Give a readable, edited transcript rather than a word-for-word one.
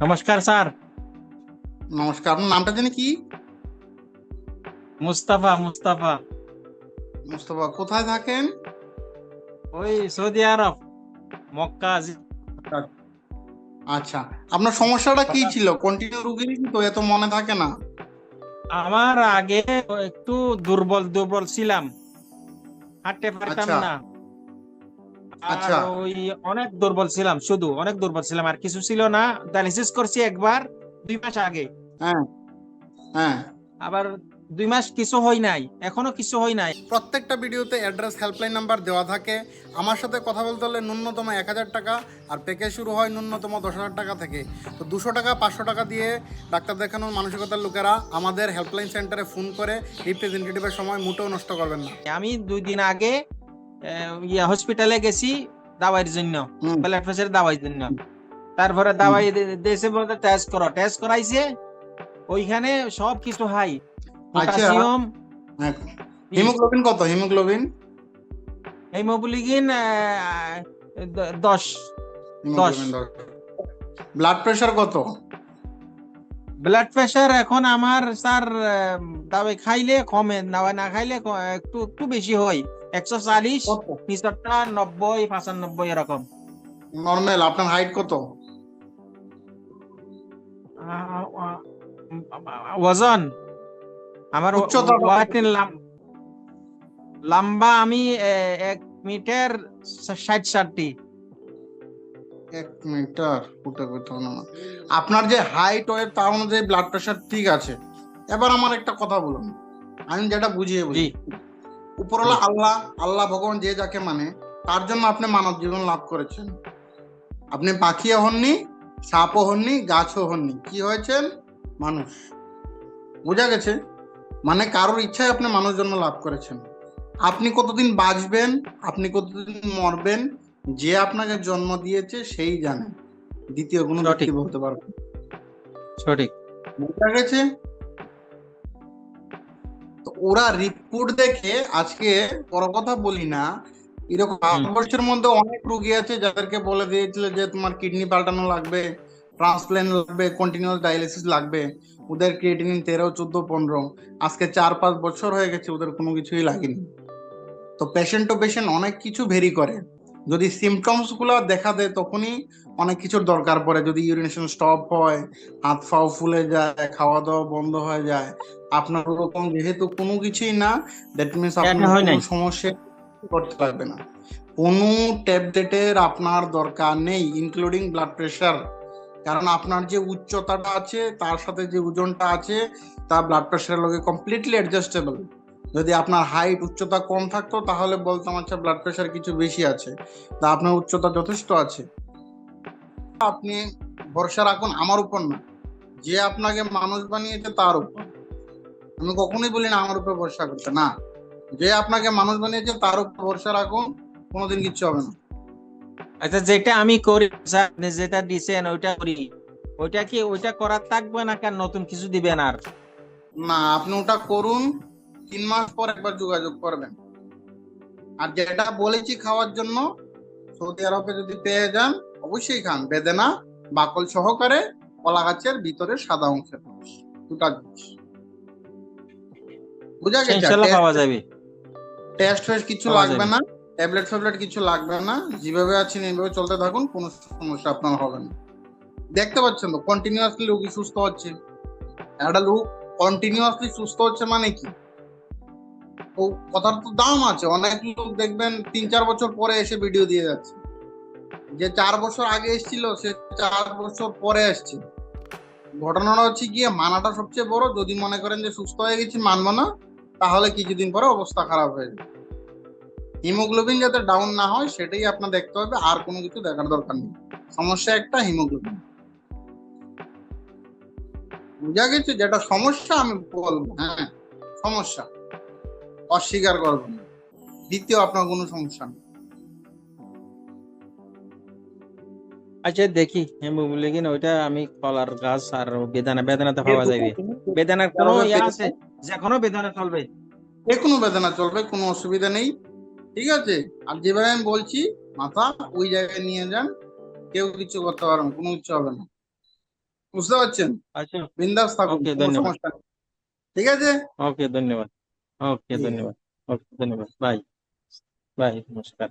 নমস্কার স্যার। নমস্কার, আপনার নামটা জানি কি? মুস্তাফা মুস্তাফা। মুস্তফা, কোথায় থাকেন? ওই সৌদি আরব, মক্কা। আচ্ছা, আপনার সমস্যাটা কি হঠাৎ ছিল? কন্টিনিউ রুগী তো এত মনে থাকে না। আমার আগে একটু দুর্বল দুর্বল ছিলাম, হাঁটতে পারতাম আচ্ছা। না। আর আচ্ছা। ওই অনেক দুর্বল ছিলাম, শুধু অনেক দুর্বল ছিলাম, আর কিছু ছিল না। ডায়ালিসিস করছি একবার 2 মাস আগে। হ্যাঁ। হ্যাঁ। আবার 2 মাস কিছু হয় নাই, এখনো কিছু হয় নাই। প্রত্যেকটা ভিডিওতে অ্যাড্রেস, হেল্পলাইন নাম্বার দেওয়া থাকে। আমার সাথে কথা বলতে হলে ন্যূনতম 1,000 টাকা, আর প্যাকেজ শুরু হয় ন্যূনতম 10,000 টাকা থেকে। তো 200 টাকা 500 টাকা দিয়ে ডাক্তার দেখানোর মানসিকতার লোকেরা আমাদের হেল্পলাইন সেন্টারে ফোন করে রিপ্রেজেন্টেটিভের সময় মোটেও নষ্ট করবেন না। আমি 2 দিন আগে হসপিটালে গেছি দাওয়াইয়ের জন্য, হুম। ব্লাড প্রেশারের দাওয়াইয়ের জন্য। তারপরে হুম। দাওয়াই দেশে বলতে টেস্ট করো, টেস্ট করাইছে, ওইখানে সব কিছু হাই, আচ্ছা। পটাশিয়াম, হ্যাঁ। হিমোগ্লোবিন কত? Haemoglobin? Haemoglobin 10 10। Haemoglobin 10। Blood pressure কত? ব্লাড প্রেশার এখন আমার স্যার দাওয়াই খাইলে কমে, দাওয়াই না খাইলে একটু একটু বেশি হয়। 140, কত? নিচরটা 90 95 এরকম। নর্মাল। আপনার হাইট কত? আহ, ওজন আমার উচ্চতা কত? ওয়াট লম্বা আমি 1 মিটার 60 60। 1 মিটার ফুটে করতে হবে না। আপনার যে হাইট ওয়েট তার অনুযায়ী ব্লাড প্রেশার ঠিক আছে। এবার আমার একটা কথা বলুন, আমি যেটা বুঝিয়ে জি বলি। জি। উপরওয়ালা আল্লাহ, আল্লাহ ভগবান যে যাকে মানে, তার জন্য আপনি মানব জীবন লাভ করেছেন। আপনি পাখিও হননি, সাপও হননি, গাছও হননি, কি হয়েছেন? মানুষ। বোঝা গেছে? মানে কারোর ইচ্ছায় আপনি মানুষ জন্ম লাভ করেছেন। আপনি কতদিন বাঁচবেন, আপনি কতদিন মরবেন, যে আপনাকে জন্ম দিয়েছে সেই জানে। দ্বিতীয় কোনো ব্যক্তি সঠিক বলতে পারবে না। সঠিক। বুঝা গেছে? তো ওরা রিপোর্ট দেখে আজকে, বড় কথা বলি না, এরকম হুম। ভারতবর্ষের মধ্যে অনেক রুগী আছে যাদেরকে বলে দিয়েছিল যে তোমার কিডনি পাল্টানো লাগবে, ট্রান্সপ্ল্যান্ট লাগবে, কন্টিনিউয়াস ডায়ালিসিস লাগবে। ওদের ক্রিয়েটিনিন 13, 14, 15, আজকে 4-5 বছর হয়ে গেছে, ওদের কোনো কিছুই লাগেনি। তো পেশেন্ট টু পেশেন্ট অনেক কিছু ভেরি করে। যদি সিমটমস গুলো দেখা দেয় তখনই অনেক কিছুর দরকার পড়ে। যদি ইউরিনেশন স্টপ হয়, হাত পাও ফুলে যায়, খাওয়া দাওয়া বন্ধ হয়ে যায়, আপনার ওরকম যেহেতু কোনো কিছুই না, দ্যাট মিনস এটা আপনার হয় কোনো নাই। সমস্যা করতে পারবে না। কোনো ট্যাবলেটের আপনার দরকার নেই, ইনক্লুডিং ব্লাড প্রেশার। কারণ আপনার যে উচ্চতাটা আছে তার সাথে যে ওজনটা আছে, তা ব্লাড প্রেশারের লগে কমপ্লিটলি অ্যাডজাস্টেবল। যদি আপনার হাইট উচ্চতা কম থাকতো তাহলে বলতাম আচ্ছা ব্লাড প্রেশার কিছু বেশি আছে, তা আপনার উচ্চতা যথেষ্ট আছে। আপনি ভরসা রাখুন আমার উপর না, যে আপনাকে মানুষ বানিয়েছে তার উপর। আমি কখনোই বলি না আমার উপর ভরসা করতে, না। যে আপনাকে মানুষ বানিয়েছে তার উপর ভরসা রাখুন, কোনোদিন কিচ্ছু হবে না। আচ্ছা, যেটা আমি করি স্যার, আপনি যেটা দিছেন ওইটা করি, ওইটা কি ওইটা করার থাকবে না, কেন নতুন কিছু দিবেন আর? না, আপনি ওটা করুন, 3 মাস পর একবার যোগাযোগ করবেন। আর যেটা বলেছি খাওয়ার জন্য, সৌদি আরবে যদি পেয়ে যান অবশ্যই খান, বেদেনা বাকল সহকারে, কলা গাছের ভিতরে সাদা অংশের রস, দুটা জিনিস। বুঝা সে গেছে? ইনশাল্লাহ টেস্ট পাওয়া যাবে। টেস্ট ফেস্ট কিছু পাওয়া লাগবে যাবে। না, ট্যাবলেট ফ্যাবলেট কিছু লাগবে না। যেভাবে আছেন এইভাবে চলতে থাকুন, কোনো সমস্যা আপনার হবে না। দেখতে পাচ্ছেন তো কন্টিনিউয়াসলি রোগী সুস্থ হচ্ছে। একটা লোক কন্টিনিউয়াসলি সুস্থ হচ্ছে মানে কি? ও কথার তো দাম আছে। অনেক লোক দেখবেন 3-4 বছর পরে এসে ভিডিও দিয়ে যাচ্ছে। যে 4 বছর আগে এসেছিল সে 4 বছর পরে আসছে। ঘটনাটা হচ্ছে গিয়ে মানাটা সবচেয়ে বড়। যদি মনে করেন যে সুস্থ হয়ে গেছি মানবো না, তাহলে কিছুদিন পরে অবস্থা খারাপ হয়ে যাবে। হিমোগ্লোবিন যাতে ডাউন না হয় সেটাই আপনার দেখতে হবে, আর কোনো কিছু দেখার দরকার নেই। সমস্যা একটা হিমোগ্লোবিন। বুঝা গেছে? যেটা সমস্যা আমি বলবো, হ্যাঁ সমস্যা, অস্বীকার করবো না। দ্বিতীয় আপনার কোনো সমস্যা নেই। আচ্ছা দেখি, হেমোগ্লোবিন ওইটা আমি কলার গাছ আর বেদানা, বেদানাতে যে পাওয়া দুটো যাবে। জিনিস বেদানার কোনো যেভাবে ইয়া আছে? পেয়েছেন, যে কোনো বেদানা চলবে? যে কোনো বেদনা চলবে, কোনো অসুবিধা নেই। ঠিক আছে? আর যেভাবে আমি বলছি, মাথা ওই জায়গায় নিয়ে যান, কেউ কিছু করতে পারবে না, কোনো কিছু হবে না। বুঝতে পারছেন? আচ্ছা, বিন্দাস থাকুন, ওকে, কোনো ধন্যবাদ। সমস্যা নেই। ঠিক আছে। ওকে, ধন্যবাদ। ওকে, ঠিক আছে। ধন্যবাদ। ওকে, ধন্যবাদ। বাই। বাই, নমস্কার।